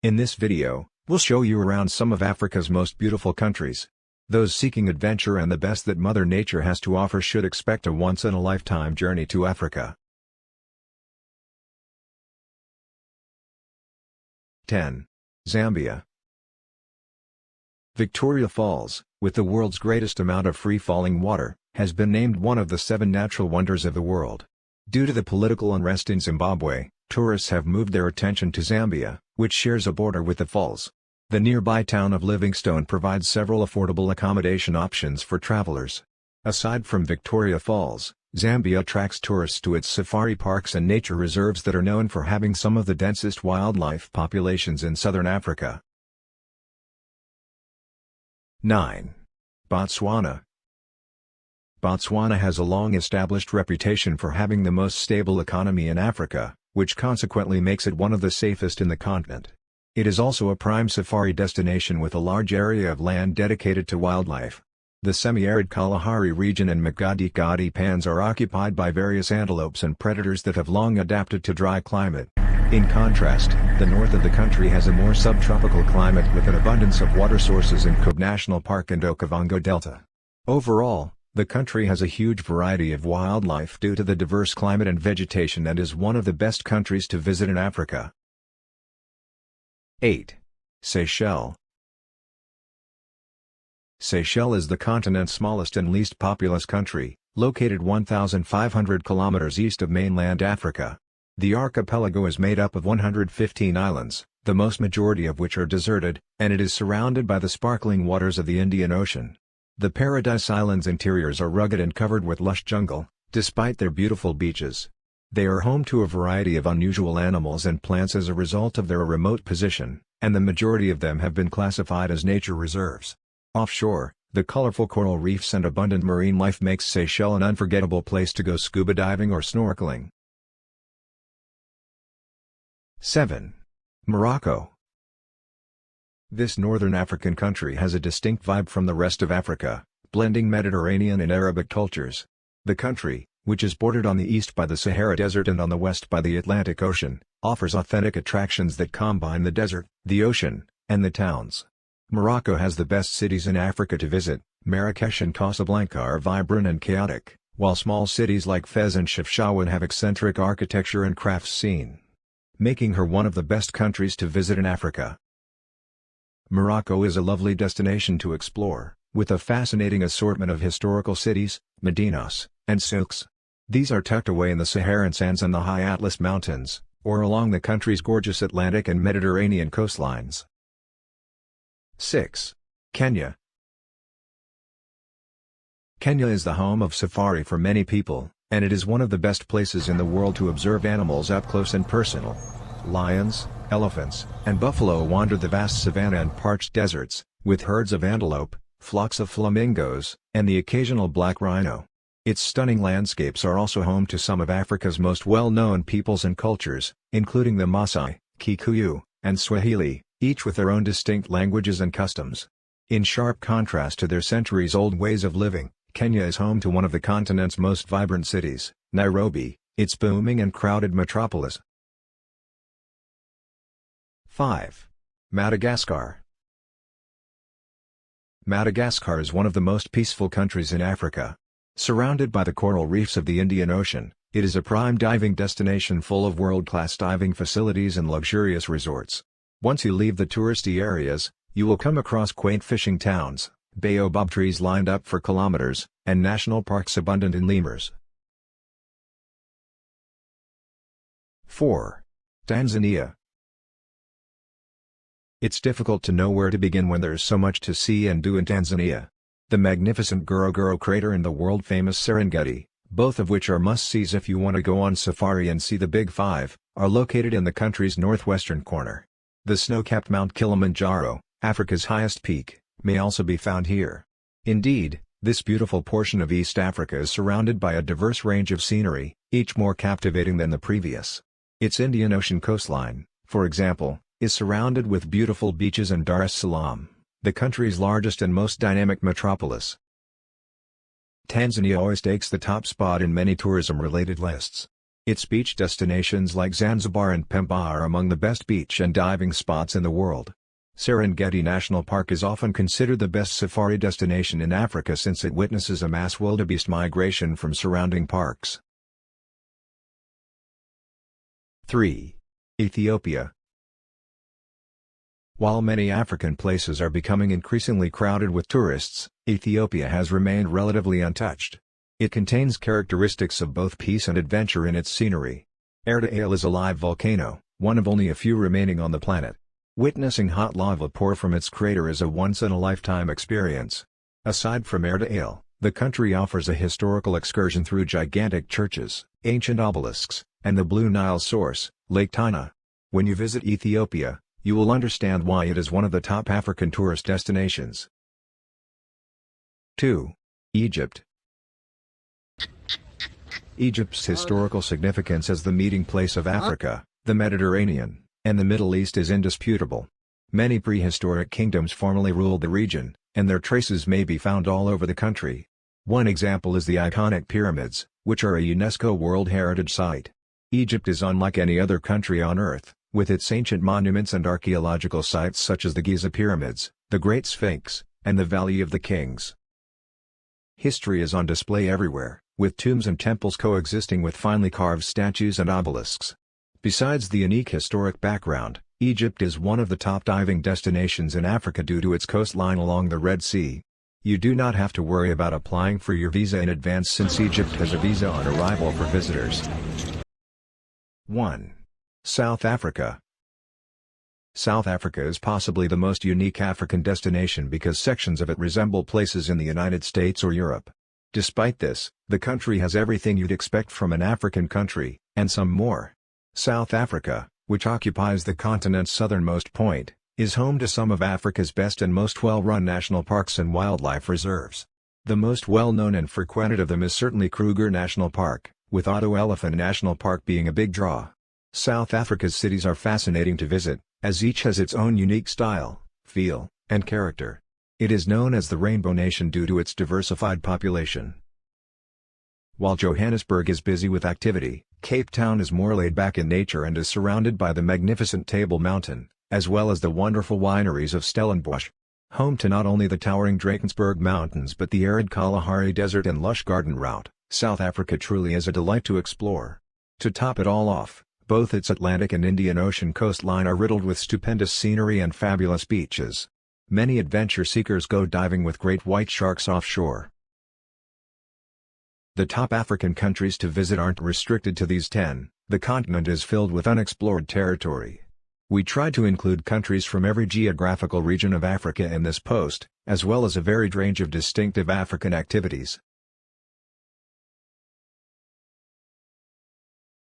In this video, we'll show you around some of Africa's most beautiful countries. Those seeking adventure and the best that Mother Nature has to offer should expect a once-in-a-lifetime journey to Africa. 10. Zambia. Victoria Falls, with the world's greatest amount of free-falling water, has been named one of the 7 natural wonders of the world. Due to the political unrest in Zimbabwe, tourists have moved their attention to Zambia, which shares a border with the falls. The nearby town of Livingstone provides several affordable accommodation options for travelers. Aside from Victoria Falls, Zambia attracts tourists to its safari parks and nature reserves that are known for having some of the densest wildlife populations in southern Africa. 9. Botswana. Botswana has a long-established reputation for having the most stable economy in Africa, which consequently makes it one of the safest in the continent. It is also a prime safari destination with a large area of land dedicated to wildlife. The semi-arid Kalahari region and Makgadikgadi Pans are occupied by various antelopes and predators that have long adapted to dry climate. In contrast, the north of the country has a more subtropical climate with an abundance of water sources in Kub National Park and Okavango Delta. Overall, the country has a huge variety of wildlife due to the diverse climate and vegetation and is one of the best countries to visit in Africa. 8. Seychelles. Seychelles is the continent's smallest and least populous country, located 1,500 kilometers east of mainland Africa. The archipelago is made up of 115 islands, the most majority of which are deserted, and it is surrounded by the sparkling waters of the Indian Ocean. The Paradise Islands' interiors are rugged and covered with lush jungle, despite their beautiful beaches. They are home to a variety of unusual animals and plants as a result of their remote position, and the majority of them have been classified as nature reserves. Offshore, the colorful coral reefs and abundant marine life makes Seychelles an unforgettable place to go scuba diving or snorkeling. 7. Morocco. This northern African country has a distinct vibe from the rest of Africa, blending Mediterranean and Arabic cultures. The country, which is bordered on the east by the Sahara Desert and on the west by the Atlantic Ocean, offers authentic attractions that combine the desert, the ocean, and the towns. Morocco has the best cities in Africa to visit. Marrakesh and Casablanca are vibrant and chaotic, while small cities like Fez and Chefchaouen have eccentric architecture and crafts scene, making her one of the best countries to visit in Africa. Morocco is a lovely destination to explore, with a fascinating assortment of historical cities, medinas, and souks. These are tucked away in the Saharan sands and the high Atlas Mountains, or along the country's gorgeous Atlantic and Mediterranean coastlines. 6. Kenya. Kenya is the home of safari for many people, and it is one of the best places in the world to observe animals up close and personal. Lions, elephants, and buffalo wander the vast savanna and parched deserts, with herds of antelope, flocks of flamingos, and the occasional black rhino. Its stunning landscapes are also home to some of Africa's most well-known peoples and cultures, including the Maasai, Kikuyu, and Swahili, each with their own distinct languages and customs. In sharp contrast to their centuries-old ways of living, Kenya is home to one of the continent's most vibrant cities, Nairobi, its booming and crowded metropolis. 5. Madagascar. Madagascar is one of the most peaceful countries in Africa. Surrounded by the coral reefs of the Indian Ocean, it is a prime diving destination full of world-class diving facilities and luxurious resorts. Once you leave the touristy areas, you will come across quaint fishing towns, baobab trees lined up for kilometers, and national parks abundant in lemurs. 4. Tanzania. It's difficult to know where to begin when there's so much to see and do in Tanzania. The magnificent Ngorongoro crater and the world-famous Serengeti, both of which are must-sees if you want to go on safari and see the Big Five, are located in the country's northwestern corner. The snow-capped Mount Kilimanjaro, Africa's highest peak, may also be found here. Indeed, this beautiful portion of East Africa is surrounded by a diverse range of scenery, each more captivating than the previous. Its Indian Ocean coastline, for example, is surrounded with beautiful beaches and Dar es Salaam, the country's largest and most dynamic metropolis. Tanzania always takes the top spot in many tourism-related lists. Its beach destinations like Zanzibar and Pemba are among the best beach and diving spots in the world. Serengeti National Park is often considered the best safari destination in Africa since it witnesses a mass wildebeest migration from surrounding parks. 3. Ethiopia. While many African places are becoming increasingly crowded with tourists, Ethiopia has remained relatively untouched. It contains characteristics of both peace and adventure in its scenery. Erdeale is a live volcano, one of only a few remaining on the planet. Witnessing hot lava pour from its crater is a once-in-a-lifetime experience. Aside from Erdeale, the country offers a historical excursion through gigantic churches, ancient obelisks, and the Blue Nile source, Lake Tana. When you visit Ethiopia, you will understand why it is one of the top African tourist destinations. 2. Egypt. Egypt's historical significance as the meeting place of Africa, the Mediterranean, and the Middle East is indisputable. Many prehistoric kingdoms formerly ruled the region, and their traces may be found all over the country. One example is the iconic pyramids, which are a UNESCO World Heritage Site. Egypt is unlike any other country on Earth, with its ancient monuments and archaeological sites such as the Giza Pyramids, the Great Sphinx, and the Valley of the Kings. History is on display everywhere, with tombs and temples coexisting with finely carved statues and obelisks. Besides the unique historic background, Egypt is one of the top diving destinations in Africa due to its coastline along the Red Sea. You do not have to worry about applying for your visa in advance since Egypt has a visa on arrival for visitors. 1. South Africa. South Africa is possibly the most unique African destination because sections of it resemble places in the United States or Europe. Despite this, the country has everything you'd expect from an African country, and some more. South Africa, which occupies the continent's southernmost point, is home to some of Africa's best and most well-run national parks and wildlife reserves. The most well-known and frequented of them is certainly Kruger National Park, with Otto Elephant National Park being a big draw. South Africa's cities are fascinating to visit, as each has its own unique style, feel, and character. It is known as the Rainbow Nation due to its diversified population. While Johannesburg is busy with activity, Cape Town is more laid back in nature and is surrounded by the magnificent Table Mountain, as well as the wonderful wineries of Stellenbosch. Home to not only the towering Drakensberg Mountains but the arid Kalahari Desert and lush garden route, South Africa truly is a delight to explore. To top it all off, both its Atlantic and Indian Ocean coastline are riddled with stupendous scenery and fabulous beaches. Many adventure seekers go diving with great white sharks offshore. The top African countries to visit aren't restricted to these 10, the continent is filled with unexplored territory. We tried to include countries from every geographical region of Africa in this post, as well as a varied range of distinctive African activities.